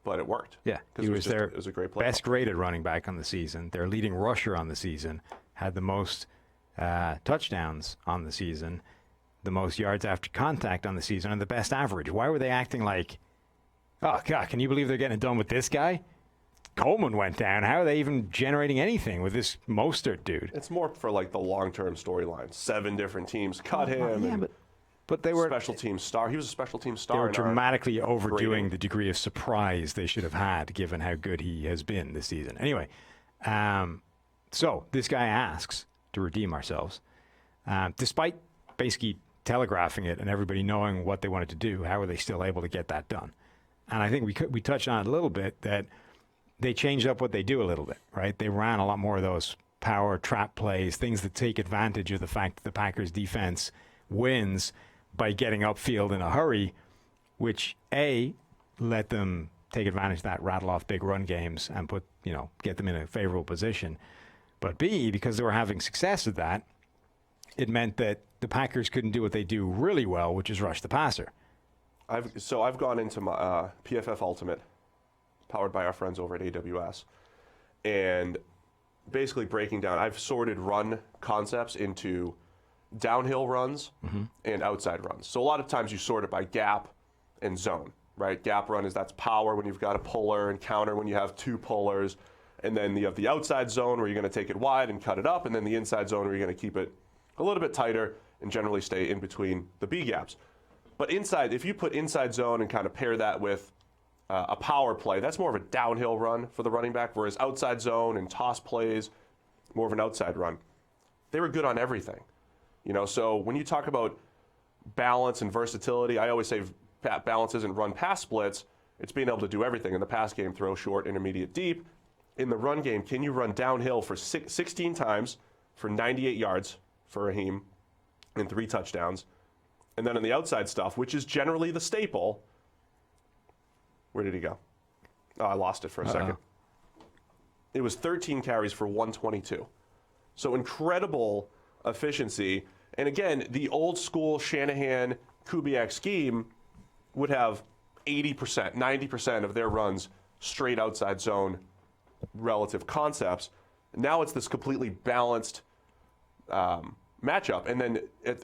But it worked. Yeah, he was it was a great play. Best graded running back on the season. Their leading rusher on the season. Had the most touchdowns on the season. The most yards after contact on the season, and the best average. Why were they acting like, oh, God, can you believe they're getting it done with this guy? Coleman went down. How are they even generating anything with this Mostert dude? It's more for like the long-term storyline. 7 different teams cut him. Yeah, but But they were special team star. He was a special team star. They were in our dramatically overdoing grading. the degree of surprise they should have had, given how good he has been this season. Anyway, so this guy asks to redeem ourselves, despite basically telegraphing it and everybody knowing what they wanted to do. How were they still able to get that done? And I think we touched on it a little bit, that they changed up what they do a little bit, right? They ran a lot more of those power trap plays, things that take advantage of the fact that the Packers defense wins by getting upfield in a hurry, which let them take advantage of that, rattle off big run games and get them in a favorable position. But B, because they were having success with that, it meant that the Packers couldn't do what they do really well, which is rush the passer. I've gone into my PFF Ultimate, powered by our friends over at AWS, and basically breaking down, I've sorted run concepts into downhill runs and outside runs. So a lot of times you sort it by gap and zone, right? Gap run that's power when you've got a puller, and counter when you have two pullers. And then you have the outside zone where you're going to take it wide and cut it up, and then the inside zone where you're going to keep it a little bit tighter and generally stay in between the B gaps. But inside, if you put inside zone and kind of pair that with a power play, that's more of a downhill run for the running back, whereas outside zone and toss plays, more of an outside run. They were good on everything. So when you talk about balance and versatility, I always say balance isn't run pass splits. It's being able to do everything. In the pass game, throw short, intermediate, deep. In the run game, can you run downhill for 16 times for 98 yards for Raheem and 3 touchdowns? And then on the outside stuff, which is generally the staple, where did he go? Oh, I lost it for a second. It was 13 carries for 122. So incredible efficiency. And again, the old school Shanahan Kubiak scheme would have 80%, 90% of their runs straight outside zone relative concepts. Now it's this completely balanced matchup. And then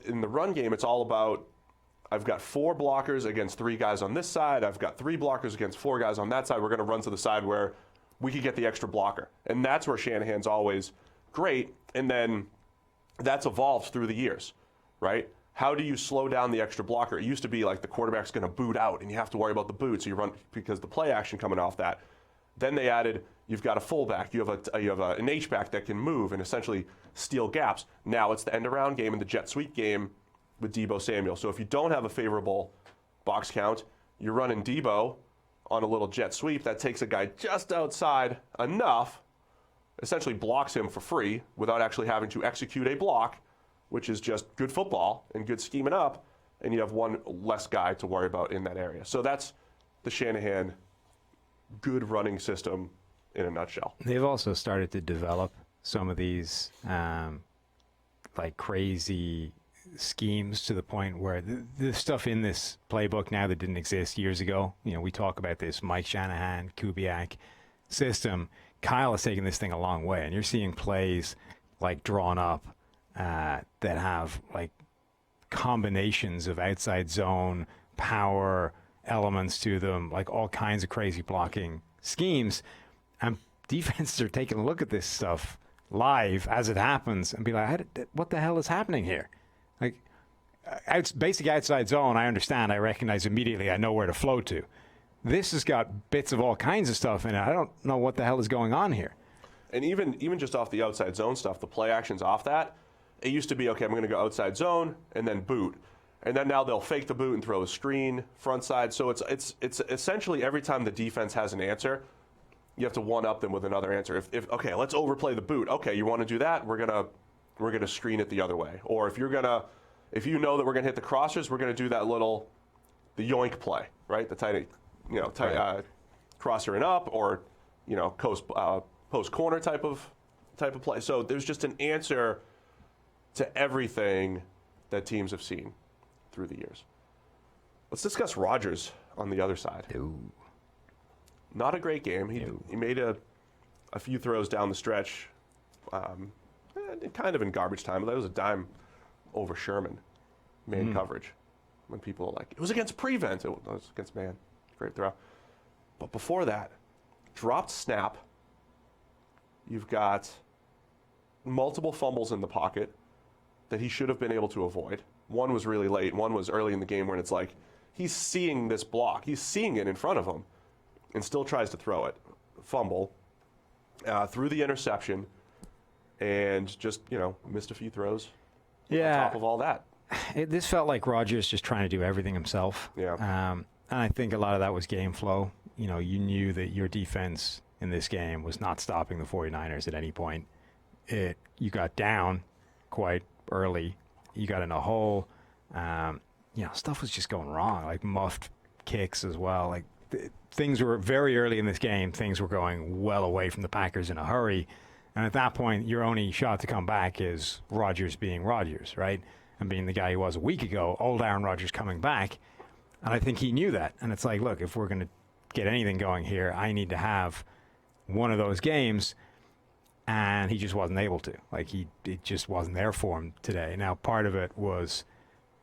in the run game, it's all about, I've got 4 blockers against 3 guys on this side. I've got 3 blockers against 4 guys on that side. We're going to run to the side where we could get the extra blocker. And that's where Shanahan's always great. And then that's evolved through the years, right? How do you slow down the extra blocker? It used to be like the quarterback's going to boot out and you have to worry about the boot. So you run because the play action coming off that. Then they added, you've got a fullback, you have an H-back that can move and essentially steal gaps. Now it's the end-around game and the jet sweep game with Deebo Samuel. So if you don't have a favorable box count, you're running Deebo on a little jet sweep that takes a guy just outside enough, essentially blocks him for free without actually having to execute a block, which is just good football and good scheming up, and you have one less guy to worry about in that area. So that's the Shanahan good running system in a nutshell. They've also started to develop some of these like crazy schemes to the point where the stuff in this playbook now that didn't exist years ago. We talk about this Mike Shanahan, Kubiak system. Kyle has taken this thing a long way, and you're seeing plays like drawn up that have like combinations of outside zone, power elements to them, like all kinds of crazy blocking schemes. And defenses are taking a look at this stuff live as it happens and be like, what the hell is happening here? Like, basic outside zone, I understand, I recognize immediately, I know where to flow to. This has got bits of all kinds of stuff in it. I don't know what the hell is going on here. And even just off the outside zone stuff, the play actions off that, it used to be, okay, I'm going to go outside zone and then boot. And then now they'll fake the boot and throw a screen front side. So it's essentially every time the defense has an answer, you have to one-up them with another answer. If okay, let's overplay the boot. Okay, you want to do that? We're gonna screen it the other way. Or if you know that we're gonna hit the crossers, we're gonna do that the yoink play, right? The tight crosser and up, or post corner type of play. So there's just an answer to everything that teams have seen through the years. Let's discuss Rodgers on the other side. Ooh. Not a great game. He made a few throws down the stretch, kind of in garbage time. That was a dime over Sherman, man coverage. When people are like, it was against prevent. It was against man. Great throw. But before that, dropped snap. You've got multiple fumbles in the pocket that he should have been able to avoid. One was really late. One was early in the game when it's like he's seeing this block. He's seeing it in front of him and still tries to throw it. Fumble. Threw the interception and just, missed a few throws on top of all that. This felt like Rodgers just trying to do everything himself. Yeah. And I think a lot of that was game flow. You knew that your defense in this game was not stopping the 49ers at any point. You got down quite early. You got in a hole. Stuff was just going wrong, like muffed kicks as well. Like things were very early in this game. Things were going well away from the Packers in a hurry. And at that point, your only shot to come back is Rodgers being Rodgers, right? And being the guy he was a week ago, old Aaron Rodgers coming back. And I think he knew that. And it's like, look, if we're going to get anything going here, I need to have one of those games. And he just wasn't able to. Like, it just wasn't there for him today. Now, part of it was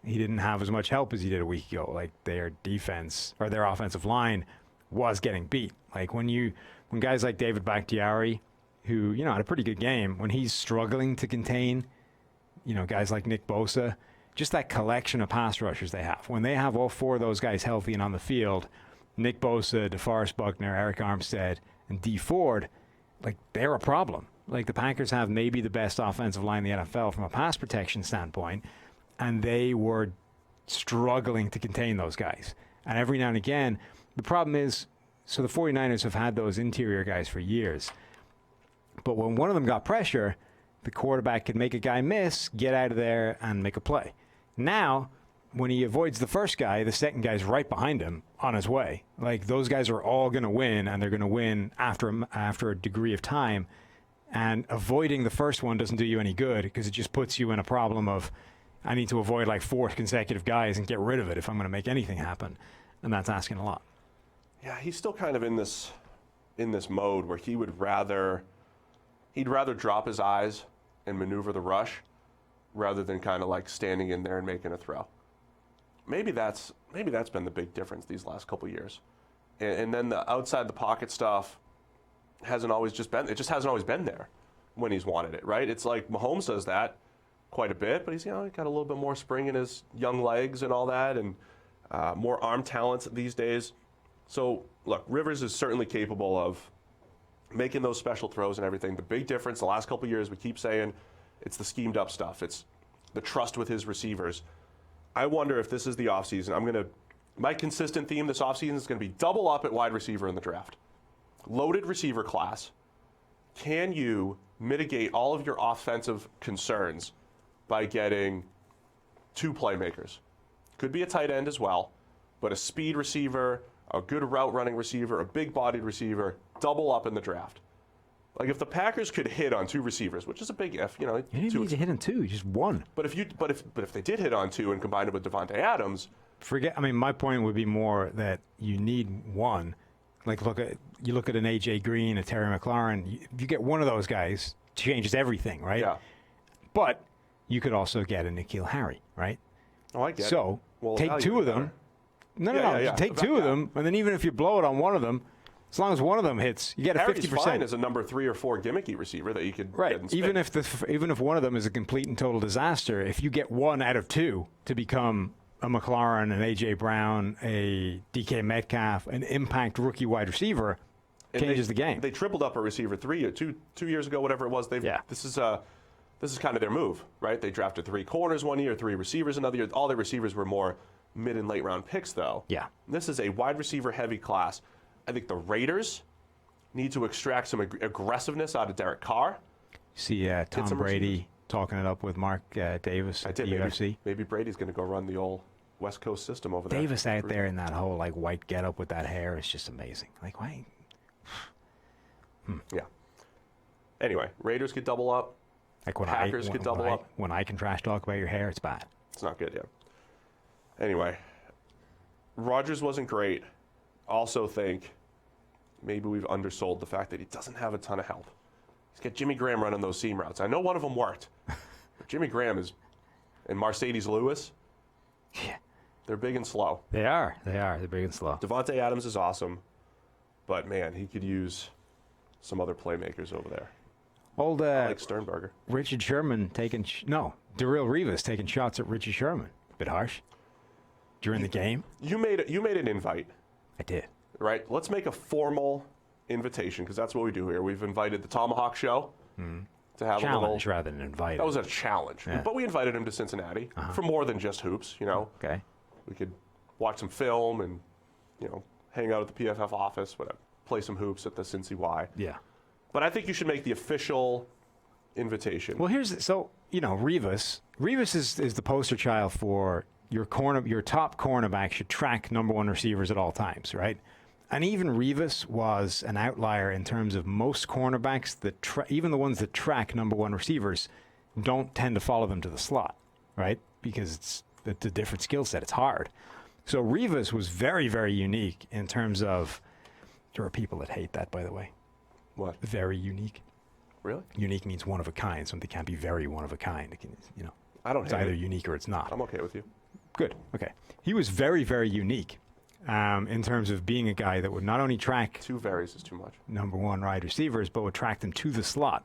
he didn't have as much help as he did a week ago. Like, their defense or their offensive line was getting beat. Like, when guys like David Bakhtiari, who, had a pretty good game, when he's struggling to contain, guys like Nick Bosa, just that collection of pass rushers they have. When they have all four of those guys healthy and on the field, Nick Bosa, DeForest Buckner, Eric Armstead, and Dee Ford, like, they're a problem. Like, the Packers have maybe the best offensive line in the NFL from a pass protection standpoint, and they were struggling to contain those guys. And every now and again, the problem is, so the 49ers have had those interior guys for years. But when one of them got pressure, the quarterback could make a guy miss, get out of there, and make a play. Now, when he avoids the first guy, the second guy's right behind him on his way. Like, those guys are all going to win, and they're going to win after a degree of time. And avoiding the first one doesn't do you any good because it just puts you in a problem of, I need to avoid like 4 consecutive guys and get rid of it if I'm going to make anything happen. And that's asking a lot. Yeah, he's still kind of in this mode where he'd rather drop his eyes and maneuver the rush rather than kind of like standing in there and making a throw. Maybe that's been the big difference these last couple of years. And then the outside the pocket stuff hasn't always hasn't always been there when he's wanted it, right? It's like Mahomes does that quite a bit, but he's he got a little bit more spring in his young legs and all that, and more arm talents these days. So look, Rivers is certainly capable of making those special throws and everything. The big difference the last couple of years, we keep saying, it's the schemed up stuff. It's the trust with his receivers. I wonder if this is the offseason. My consistent theme this offseason is going to be double up at wide receiver in the draft. Loaded receiver class. Can you mitigate all of your offensive concerns by getting 2 playmakers? Could be a tight end as well, but a speed receiver, a good route running receiver, a big bodied receiver, double up in the draft. Like, if the Packers could hit on 2 receivers, which is a big if, you didn't need to hit on 2, just 1. But if they did hit on 2 and combined it with Devontae Adams, my point would be more that you need 1. Like, you look at an AJ Green, a Terry McLaurin. You get one of those guys, changes everything, right? Yeah. But you could also get a N'Keal Harry, right? Oh, I get it. So take 2 of them. No. Take 2 of them, and then even if you blow it on one of them, as long as one of them hits, you get a 50%. Harry's fine as a number 3 or 4 gimmicky receiver that you could get in space. Even if one of them is a complete and total disaster, if you get 1 out of 2 to become a McLaurin, an A.J. Brown, a DK Metcalf, an impact rookie wide receiver, changes the game. They tripled up a receiver 2 years ago, whatever it was. This is kind of their move, right? They drafted 3 corners one year, 3 receivers another year. All their receivers were more mid and late round picks, though. Yeah. This is a wide receiver heavy class. I think the Raiders need to extract some aggressiveness out of Derek Carr. See Tom Brady talking it up with Mark Davis at the UFC. Maybe Brady's going to go run the old West Coast system over there. Davis out there in that whole like white getup with that hair is just amazing. Like, why? Yeah. Anyway, Raiders could double up. Like Packers could double up. When I can trash talk about your hair, it's bad. It's not good, yeah. Anyway, Rodgers wasn't great. Also think maybe we've undersold the fact that he doesn't have a ton of help. He's got Jimmy Graham running those seam routes. I know one of them worked. But Jimmy Graham and Mercedes Lewis, yeah, they're big and slow. They are. They're big and slow. Devontae Adams is awesome, but man, he could use some other playmakers over there. Old like Sternberger. Richard Sherman Darrelle Revis taking shots at Richard Sherman. Bit harsh. During the game? You made an invite, I did. right? Let's make a formal invitation, because that's what we do here. We've invited the Tomahawk Show to have Challenge a little. rather than invite. That was a challenge, but we invited him to Cincinnati for more than just hoops. You know, Okay. we could watch some film and hang out at the PFF office, whatever, play some hoops at the Cincy Y. Yeah. But I think you should make the official invitation. Well, Rivas. Rivas is the poster child for your top cornerback should track number one receivers at all times, right? And even Rivas was an outlier in terms of most cornerbacks even the ones that track number one receivers don't tend to follow them to the slot, right? Because it's a different skill set. It's hard. So Rivas was very, very unique in terms of. There are people that hate that, by the way. What? Very unique. Really? Unique means one of a kind. Something can't be very one of a kind. It can, I don't it's hate either it. unique or it's not. I'm okay with you. Good. Okay. He was very, very unique in terms of being a guy that would not only track Two varies is too much. number one wide receivers, but would track them to the slot.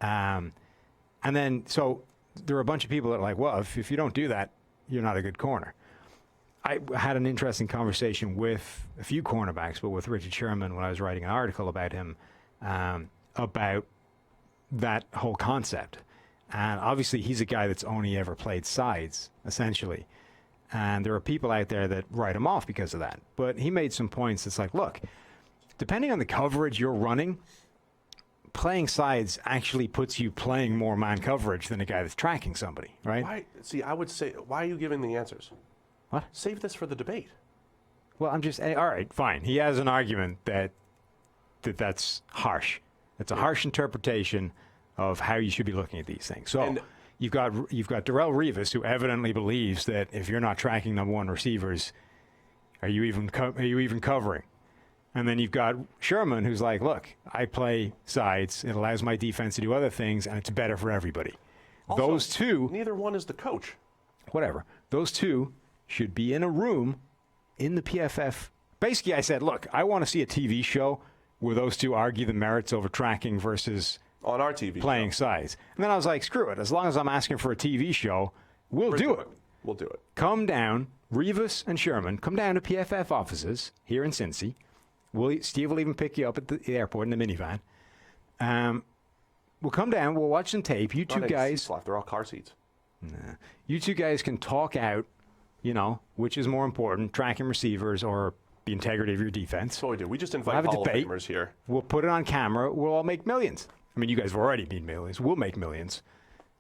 And then, so there were a bunch of people that are like, well, if you don't do that, you're not a good corner. I had an interesting conversation with a few cornerbacks, but with Richard Sherman when I was writing an article about him, about that whole concept. And obviously, he's a guy that's only ever played sides, essentially. And there are people out there that write him off because of that. But he made some points that's like, look, depending on the coverage you're running, playing sides actually puts you playing more man coverage than a guy that's tracking somebody, right? Why? See, I would say, why are you giving the answers? What? Save this for the debate. Well, I'm just, all right, fine. He has an argument that's harsh. It's a harsh interpretation of how you should be looking at these things. So you've got Darrell Rivas, who evidently believes that if you're not tracking number one receivers, are you even covering? And then you've got Sherman, who's like, look, I play sides. It allows my defense to do other things, and it's better for everybody. Also, those two, neither one is the coach. whatever, those two should be in a room in the PFF. Basically, I said, look, I want to see a TV show where those two argue the merits over tracking versus On our TV playing show. sides. And then I was like, screw it. As long as I'm asking for a TV show, we'll do it. We'll do it. Come down, Rivas and Sherman, come down to PFF offices here in Cincy. Steve will even pick you up at the airport in the minivan. We'll come down, we'll watch some tape. You two Not any guys, seats left. They're all car seats. you two guys can talk out, which is more important, tracking receivers or the integrity of your defense. That's what we do. We just invite have a Hall of debate. Famers here. We'll put it on camera. We'll all make millions. I mean, you guys have already made millions. We'll make millions.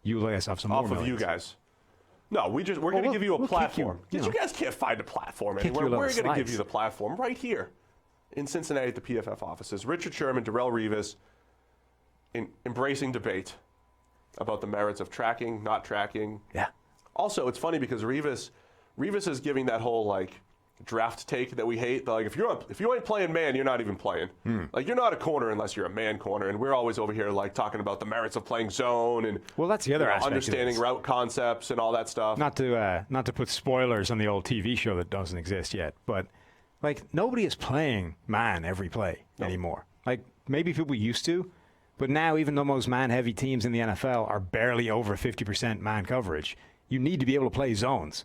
You let us have some Off more of you millions. guys. No, we're going to give you a we'll kick platform. you, Because you guys can't find a platform kick anywhere. your We're little going to give slides. you the platform right here in Cincinnati at the PFF offices. Richard Sherman, Darrell Rivas, embracing debate about the merits of tracking, not tracking. Yeah. Also, it's funny because Rivas is giving that whole draft take that we hate. Like if you ain't playing man, you're not even playing. Like you're not a corner unless you're a man corner. And we're always over here talking about the merits of playing zone and Well, that's the other aspect of understanding this. route concepts and all that stuff. Not to put spoilers on the old TV show that doesn't exist yet, but nobody is playing man every play anymore. Maybe people used to, but now even the most man-heavy teams in the NFL are barely over 50% man coverage. You need to be able to play zones.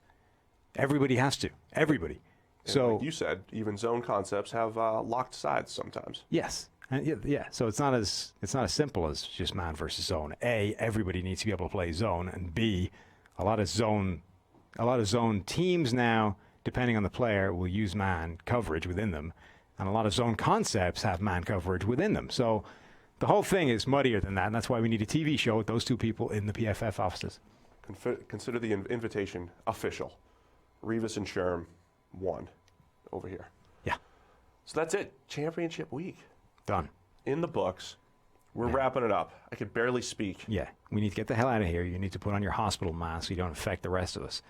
Everybody has to. Everybody. And So like you said, even zone concepts have locked sides sometimes. yes, and yeah. So it's not as simple as just man versus zone. A, everybody needs to be able to play zone, and B, a lot of zone teams now, depending on the player, will use man coverage within them, and a lot of zone concepts have man coverage within them. So the whole thing is muddier than that, and that's why we need a TV show with those two people in the PFF offices. Consider the invitation official. Rivas and Sherm won over here. Yeah, So that's it. Championship week done. in the books. We're wrapping it up. I could barely speak. Yeah, we need to get the hell out of here. You need to put on your hospital mask so you don't affect the rest of us.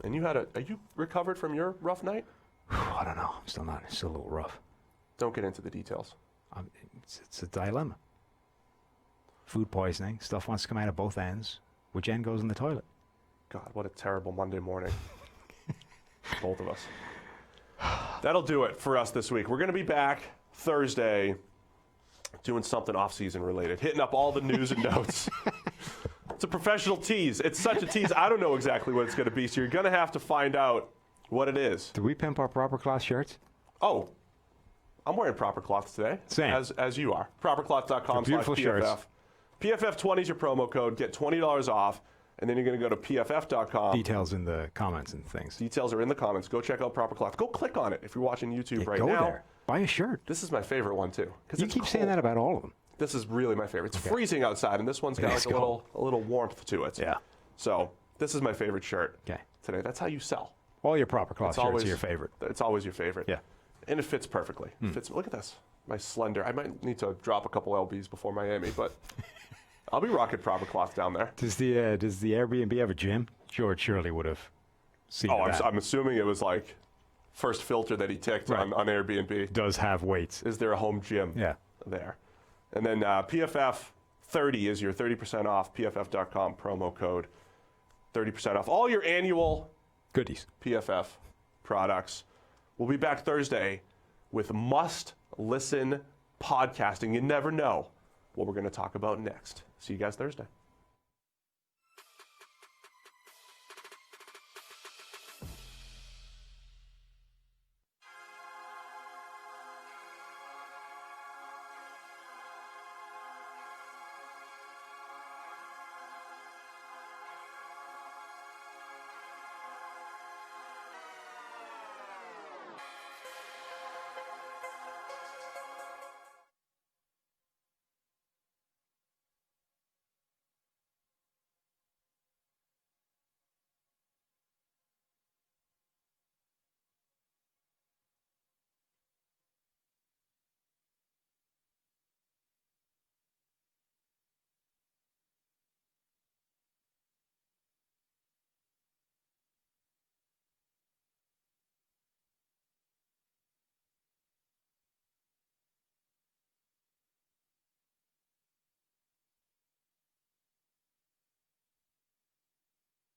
And are you recovered from your rough night? I don't know. I'm still not. It's still a little rough. Don't get into the details. It's a dilemma. Food poisoning. Stuff wants to come out of both ends. Which end goes in the toilet? God, what a terrible Monday morning. Both of us. That'll do it for us this week. We're going to be back Thursday doing something off-season related, hitting up all the news and notes, It's a professional tease. It's such a tease. I don't know exactly what it's going to be, so you're going to have to find out what it is. Do we pimp our proper cloth shirts? Oh, I'm wearing proper cloths today. Same. As you are. Propercloth.com/PFF. shirts. PFF20 is your promo code. Get $20 off, and then you're going to go to PFF.com. Details in the comments and things. Details are in the comments. Go check out Proper Cloth. Go click on it if you're watching YouTube right Go now. there. Buy a shirt. This is my favorite one, too. You keep saying that about all of them. This is really my favorite. It's freezing outside, and this one's got like a little warmth to it. Yeah. So this is my favorite shirt Okay. today. That's how you sell. All your proper cloth It's shirts always are your favorite. It's always your favorite. Yeah. And it fits perfectly. It fits. Look at this. My slender. I might need to drop a couple lbs before Miami, but I'll be rocking Proper Cloth down there. Does the Airbnb have a gym? George surely would have seen that. I'm assuming it was like first filter that he ticked on Airbnb. Does have weights. Is there a home gym there? And then PFF 30 is your 30% off, PFF.com promo code. 30% off all your annual Goodies. PFF products. We'll be back Thursday with must-listen podcasting. You never know what we're going to talk about next. See you guys Thursday.